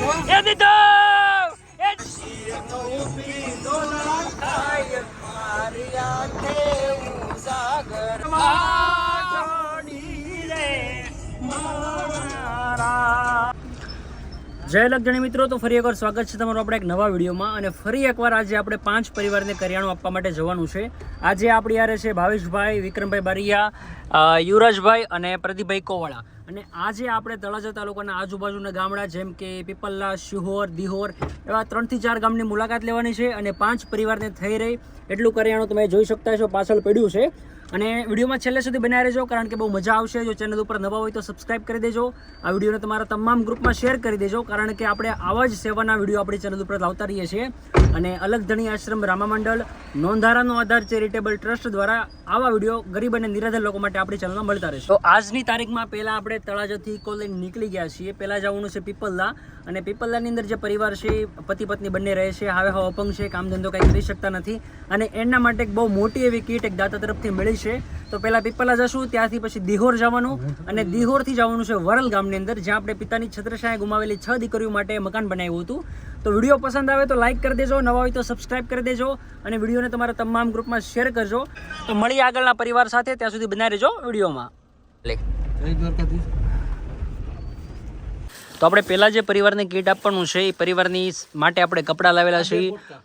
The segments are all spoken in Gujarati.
એ દીધો જય લગજણી મિત્રો, તો ફરી એકવાર સ્વાગત છે તમારું આપણે એક નવા વિડીયોમાં. અને ફરી એકવાર આજે આપણે 5 પરિવારને કરિયાણું આપવા માટે જવાનું છે. આજે આપણી યારે છે ભાવેશભાઈ, વિક્રમભાઈ બારિયા, યુવરાજભાઈ અને પ્રદીપભાઈ કોવાળા. અને આજે આપણે તળાજા તાલુકાના આજુબાજુના ગામડા જેમ કે પીપલ્લા, શિહોર, દિહોર એવા 3 થી 4 ગામની મુલાકાત લેવાની છે. અને 5 પરિવારને થઈ રહી એટલું કરિયાણું તમે જોઈ શકતા છો, પાછળ પડ્યું છે. અને વિડીયોમાં છેલ્લે સુધી બનાવી રહેજો, કારણ કે બહુ મજા આવશે. જો ચેનલ ઉપર નવા હોય તો સબસ્ક્રાઇબ કરી દેજો, આ વિડીયોને તમારા તમામ ગ્રુપમાં શેર કરી દેજો, કારણ કે આપણે આવા જ સેવાના વિડીયો આપણી ચેનલ ઉપર લાવતા રહીએ છીએ. અને અલગધણી આશ્રમ રામા મંડળ નોંધારાનો આધાર ચેરિટેબલ ટ્રસ્ટ દ્વારા આવા વિડીયો ગરીબ અને નિરાધાર લોકો માટે આપણી ચેનલમાં મળતા રહેશે. તો આજની તારીખમાં પહેલાં આપણે તળાજાથી ઇકો લઈને નીકળી ગયા છીએ. પહેલાં જવાનું છે પીપલ્લા. અને પીપલ્લાની અંદર જે પરિવાર છે પતિ પત્ની બંને રહે છે, હવે અપંગ છે, કામ ધંધો કંઈ કરી શકતા નથી. અને એના માટે એક બહુ મોટી એવી કીટ એક દાતા તરફથી મળી છે. તો પહેલાં પીપલ્લા જશું, ત્યાંથી પછી દિહોર જવાનું. અને દિહોરથી જવાનું છે વરલ ગામની અંદર, જ્યાં આપણે પિતાની છત્રછાયા ગુમાવેલી 6 દીકરીઓ માટે મકાન બનાવ્યું હતું. તો વિડીયો પસંદ આવે તો લાઇક કરી દેજો, નવા હોય તો સબસ્ક્રાઇબ કરી દેજો, અને વિડીયોને તમારા તમામ ગ્રુપમાં શેર કરજો. તો મળીએ આગળના પરિવાર સાથે, ત્યાં સુધી બનાવી રહેજો વિડીયોમાં. તો આપણે પહેલાં જે પરિવારને કીટ આપવાનું છે એ પરિવારની માટે આપણે કપડાં લાવેલા છે.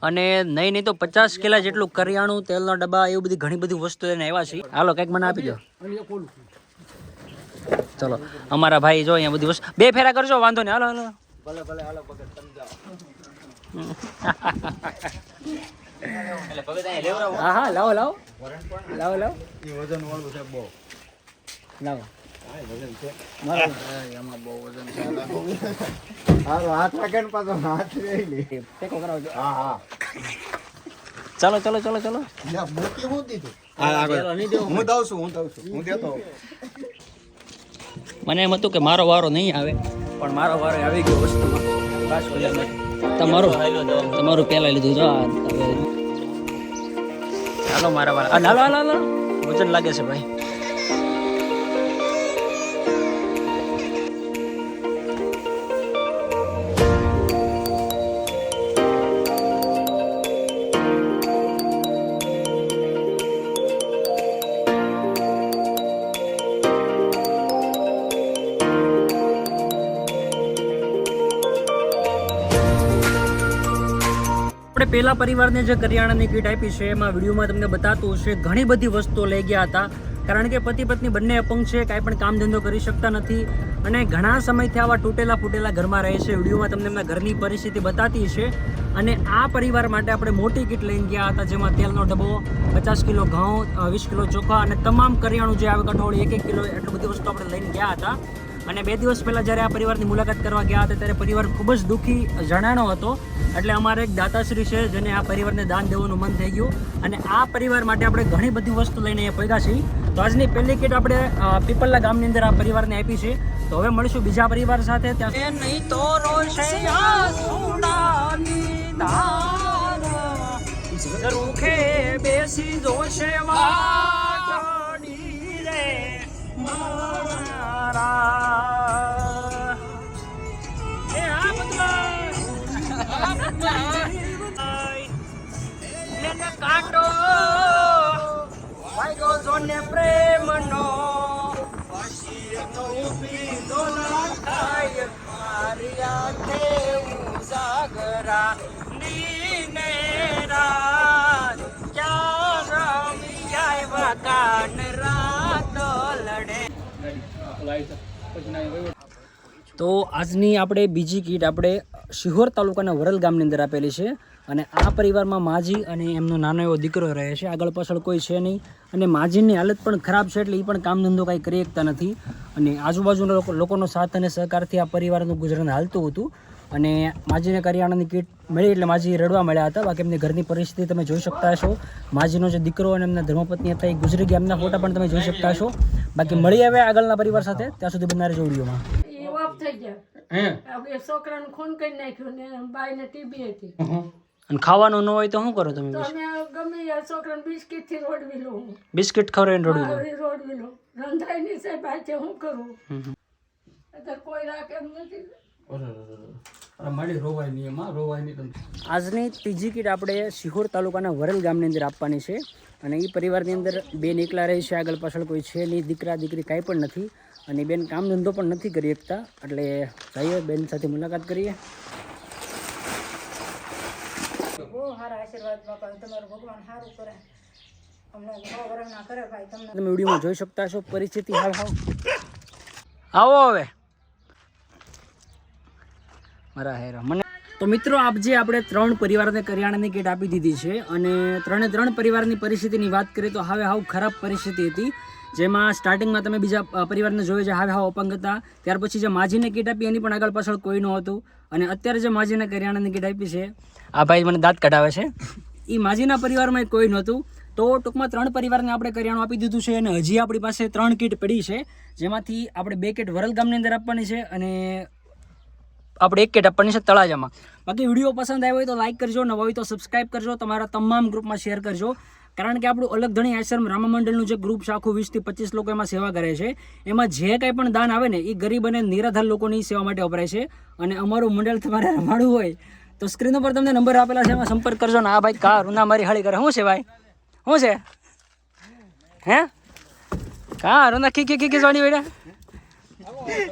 અને નહીં તો 50 કિલા જેટલું કરિયાણું, તેલના ડબ્બા, એવું બધી ઘણી બધી વસ્તુ લઈને આવ્યા છે. હાલો કંઈક મને આપી દો. ચલો અમારા ભાઈ જો અહીંયા બધી વસ્તુ 2 ફેરા કરજો, વાંધો નહીં. હાલો હાલો ભલે ભલે હાલો પકડ સમજાવો. હા હા લાવો લાવો લાવો લાવો. એ વજન વાળું છે બહુ. લાવો. ચાલો ચલો ચલો ચલો. મને એમ હતું કે મારો વારો નહીં આવે, પણ મારો વારો આવી ગયો વસ્તુમાં. તમારું પહેલા લીધું જો. ચાલો મારા વાળા. હાલો હાલો હાલો, વજન લાગે છે ભાઈ. આપણે પહેલા પરિવારને જે કરિયાણાની કીટ આપી છે એમાં વિડીયોમાં તમને બતાતું હશે ઘણી બધી વસ્તુઓ લઈ ગયા હતા, કારણ કે પતિ પત્ની બંને અપંગ છે, કાંઈ પણ કામ ધંધો કરી શકતા નથી અને ઘણા સમયથી આવા તૂટેલા ફૂટેલા ઘરમાં રહે છે. વિડીયોમાં તમને એમના ઘરની પરિસ્થિતિ બતાતી છે. અને આ પરિવાર માટે આપણે મોટી કીટ લઈને ગયા હતા, જેમાં તેલનો ડબ્બો, 50 કિલો ઘઉં, 20 કિલો ચોખા અને તમામ કરિયાણું જે આવે કઠોળ 1-1 કિલો એટલી બધી વસ્તુ આપણે લઈને ગયા હતા. અને 2 દિવસ પહેલાં જ્યારે આ પરિવારની મુલાકાત કરવા ગયા હતા ત્યારે પરિવાર ખૂબ જ દુઃખી જણાનો હતો. એટલે અમારે એક દાતાશ્રી છે જેને આ પરિવારને દાન દેવાનું મન થઈ ગયું. અને આ પરિવાર માટે આપણે ઘણી બધી વસ્તુ લઈને અહીંયા પહોંચ્યા છીએ. તો આજની પહેલી કીટ આપણે પીપલ્લા ગામની અંદર આ પરિવારને આપી છે. તો હવે મળીશું બીજા પરિવાર સાથે. ત્યાં નહીં તો રૂખે બેસી જોશે કાંટો વાગ્યો જોને પ્રેમનો મારી આંખે ઉજાગરા નીને રાત ક્યાં રમી આવ્યા કાન રાત લડે. તો આજની આપણે બીજી કીટ આપણે શિહોર તાલુકાના વરલ ગામની અંદર આપેલી છે. અને આ પરિવારમાં માજી અને એમનો નાનો એવો દીકરો રહે છે, આગળ પાછળ કોઈ છે નહીં. અને માજીની હાલત પણ ખરાબ છે, એટલે એ પણ કામ ધંધો કાંઈ કરી શકતા નથી. અને આજુબાજુના લોકોનો સાથ અને સહકારથી આ પરિવારનું ગુજરાન હાલતું હતું. અને માજીને કરિયાણાની કીટ મળી એટલે માજી રડવા મળ્યા હતા. બાકી એમની ઘરની પરિસ્થિતિ તમે જોઈ શકતા હશો. માજીનો જે દીકરો અને એમના ધર્મપત્ની હતા એ ગુજરી ગયા, એમના ફોટા પણ તમે જોઈ શકતા હશો. બાકી મળી આવે આગળના પરિવાર સાથે, ત્યાં સુધી બનાવી રહેજો વિડીયોમાં. છોકરાનું ખૂન કરી નાખ્યું ને બાઈને ટીબી હતી. અને ખાવાનું ન હોય તો શું કરો તમે? ગમે યાર છોકરાને બિસ્કિટ થી રોડવી લઉં. બિસ્કિટ ખવડાવીને રોડવી લઉં. રંધાઈ ની સાહેબ આજે હું કરું? અત્યારે કોઈ રાખે એમ નથી. મારી રોવાય નહીં એમાં રોવાય નહીં તમે. આજની ત્રીજી કીટ આપણે શિહોર તાલુકાના વરલ ગામની અંદર આપવાની છે અને એ પરિવારની અંદર બેન એકલા રહે છે, આગળ પાછળ કોઈ છે નહીં, દીકરા દીકરી કાંઈ પણ નથી અને બેન કામ ધંધો પણ નથી કરી શકતા. એટલે જઈએ બેન સાથે મુલાકાત કરીએ. તમે વિડીયોમાં જોઈ શકતા છો પરિસ્થિતિ હાલ આવો હવે મારા હેરા મને. તો મિત્રો આપ જે આપણે 3 પરિવારને કરિયાણાની કીટ આપી દીધી છે અને 3 પરિવારની પરિસ્થિતિની વાત કરીએ તો હવે હાવ ખરાબ પરિસ્થિતિ હતી, જેમાં સ્ટાર્ટિંગમાં તમે બીજા પરિવારને જોયું છે હવે હાવ અપંગ હતા. ત્યાર પછી જે માજીને કીટ આપી એની પણ આગળ પાછળ કોઈ નહોતું અને અત્યારે જે માજીને કરિયાણાની કીટ આપી છે આ ભાઈ મને દાંત કઢાવે છે, એ માજીના પરિવારમાં કોઈ નહોતું. તો ટૂંકમાં 3 પરિવારને આપણે કરિયાણું આપી દીધું છે અને હજી આપણી પાસે 3 કીટ પડી છે, જેમાંથી આપણે 2 કીટ વરલ ગામની અંદર આપવાની છે અને આપણે 1 કીટ આપવાની છે તળાજામાં. બાકી વિડીયો પસંદ આવ્યો હોય તો લાઇક કરજો, નવા હોય તો સબસ્ક્રાઇબ કરજો, તમારા તમામ ગ્રુપમાં શેર કરજો, કારણ કે આપણું અલગ ધણી આશ્રમ રામા મંડળનું જે ગ્રુપ છે આખું 20 થી 25 લોકો એમાં સેવા કરે છે. એમાં જે કંઈ પણ દાન આવે ને એ ગરીબ અને નિરાધાર લોકોની સેવા માટે વપરાય છે અને અમારું મંડળ તમારે રમાડવું હોય તો સ્ક્રીન ઉપર તમને નંબર આપેલા છે, એમાં સંપર્ક કરજો ને. આ ભાઈ કા રૂના મારી હાળી કરે શું છે ભાઈ, શું છે હે કા રૂના ખી સોની બેટા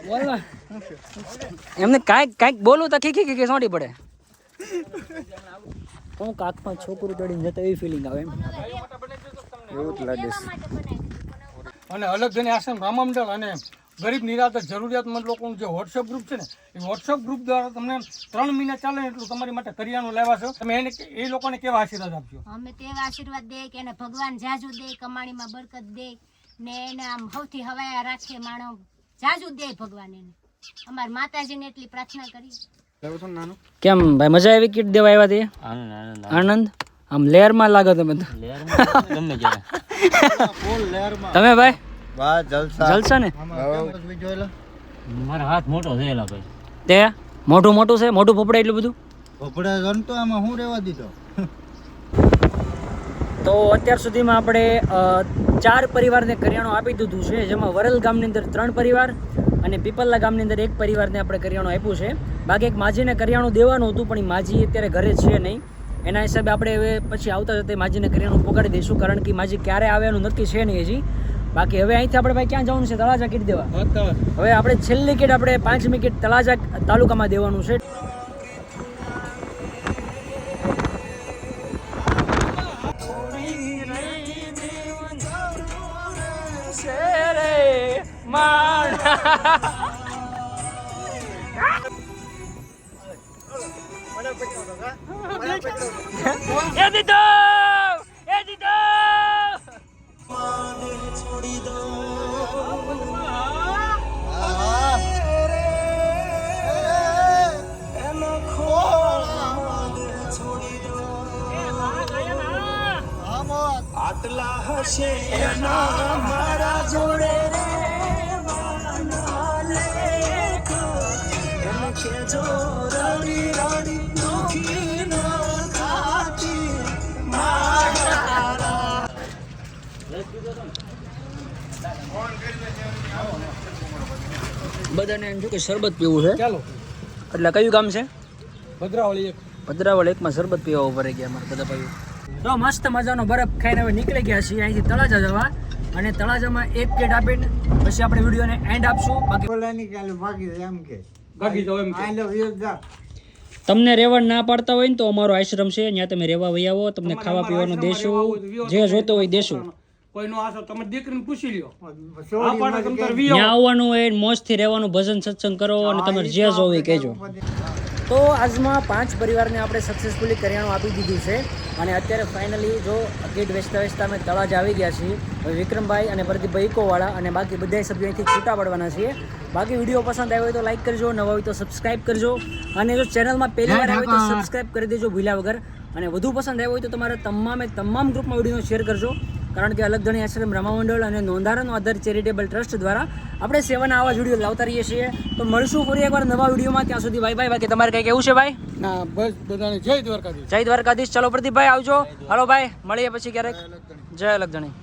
બોલવા એમને કાંઈક બોલું તો ખી સોંટી પડે. હું કાકમાં છોકરું ચડીને જતો એવી ફિલિંગ આવે એમ એવું જ લાગે છે. અને અલગ ધણી આશ્રમ રામમંડળ અને ગરીબ નિરાધાર જરૂરિયાતમંદ લોકોનું જે વોટ્સઅપ ગ્રુપ છે ને એ વોટ્સઅપ ગ્રુપ દ્વારા તમને 3 મહિના ચાલે એટલું તમારી માટે કરિયાણું લાવ્યા છો. તમે એને એ લોકોને કેવા આશીર્વાદ આપજો? અમે તેવા આશીર્વાદ દે કે એને ભગવાન જાજુ દે, કમાણીમાં બરકત દે ને એને આમ સૌથી હવાયા રાખે, માણો જાજુ દે ભગવાન એને. અમાર માતાજીને એટલી પ્રાર્થના કરી. કેમ ભાઈ મજા આવી કીટ દેવા આવ્યા તે? આનંદ આમ લેરમાં લાગો તમે તો. તમે ભાઈ જલસા ને? મારા હાથ મોટો થયેલા ભાઈ. તે મોટું છે, મોટું ફોફડે એટલું બધું ફોફડા ગણતો આમાં હું રહેવા દીધો. તો અત્યાર સુધીમાં આપણે 4 પરિવારને કરિયાણું આપી દીધું છે, જેમાં વરલ ગામની અંદર 3 પરિવાર અને પીપલના ગામની અંદર 1 પરિવારને આપણે કરિયાણું આપ્યું છે. બાકી એક માજીને કરિયાણું દેવાનું હતું પણ એ માજી અત્યારે ઘરે છે નહીં, એના હિસાબે આપણે હવે પછી આવતા જતા માજીને કરિયાણું પકડી દઈશું, કારણ કે માજી ક્યારે આવે એનું નક્કી છે નહીં હજી. બાકી હવે અહીંથી આપણે ભાઈ ક્યાં જવાનું છે? તળાજા કીટ દેવા. હવે આપણે છેલ્લી કીટ આપણે 5મી કીટ તળાજા તાલુકામાં દેવાનું છે. આટલા હશે એના મારા જોડે રે વાના લેખ એમ કે જો રડી રડી દુખી ન ખાતી મારા. બધાને એમ જો કે શરબત પીવું છે. ચાલો એટલે કયું ગામ છે? ભદ્રાવળી 1. ભદ્રાવળ 1માં શરબત પીવા ઉભા રહી ગયા અમારા બધા ભાઈઓ. તો મસ્ત મજાનો બરફ ખાઈને હવે નીકળી ગયા છીએ અહીંથી તળાજા જવા, અને તળાજામાં 1 કીટ આપીને પછી આપણે વિડીયોને એન્ડ આપશું. બાકી તમને રહેવા ના પાડતા હોય ને તો અમારો આશ્રમ છે, ત્યાં તમે રહેવા વહી આવો, તમને ખાવા પીવાનું દેશું, જે જોતો હોય દેશું. કોઈનો આશો તમે દીકરીને પૂછી લ્યો. ત્યાં આવવાનું હોય, મોજથી રહેવાનું, ભજન સત્સંગ કરો અને તમારે જે જોવું એ કહેજો. તો આજમાં 5 પરિવારને આપણે સક્સેસફુલી કરિયાણું આપી દીધું છે અને અત્યારે ફાઇનલી જો કીટ વેચતા અમે તળાજા આવી ગયા છીએ. હવે વિક્રમભાઈ અને પ્રદીપભાઈ ઇકોવાળા અને બાકી બધા સભ્યો અહીંથી છૂટા પડવાના છીએ. બાકી વિડીયો પસંદ આવ્યો હોય તો લાઇક કરજો, નવા હોય તો સબસ્ક્રાઇબ કરજો અને જો ચેનલમાં પહેલી વાર આવ્યો તો સબસ્ક્રાઇબ કરી દેજો ભૂલ્યા વગર. અને વધુ પસંદ આવ્યો હોય તો તમારે તમામ ગ્રુપમાં વિડીયોનો શેર કરજો, કારણ કે અલગ ધણી આશ્રમ રામા મંડળ અને નોંધારાનો આધાર ચેરિટેબલ ટ્રસ્ટ દ્વારા આપણે સેવાના આવા જ વિડીયો લાવતા રહીએ છીએ. તો મળશું ફરી એકવાર નવા વિડીયોમાં, ત્યાં સુધી બાય બાય. બાકી તમારે કંઈ કહેવું છે ભાઈ? ના બસ બધાને જય દ્વારકાધીશ. જય દ્વારકાધીશ. ચલો પ્રદીપભાઈ આવજો. હાલો ભાઈ મળીએ પછી ક્યારેક. જય અલગ ધણી.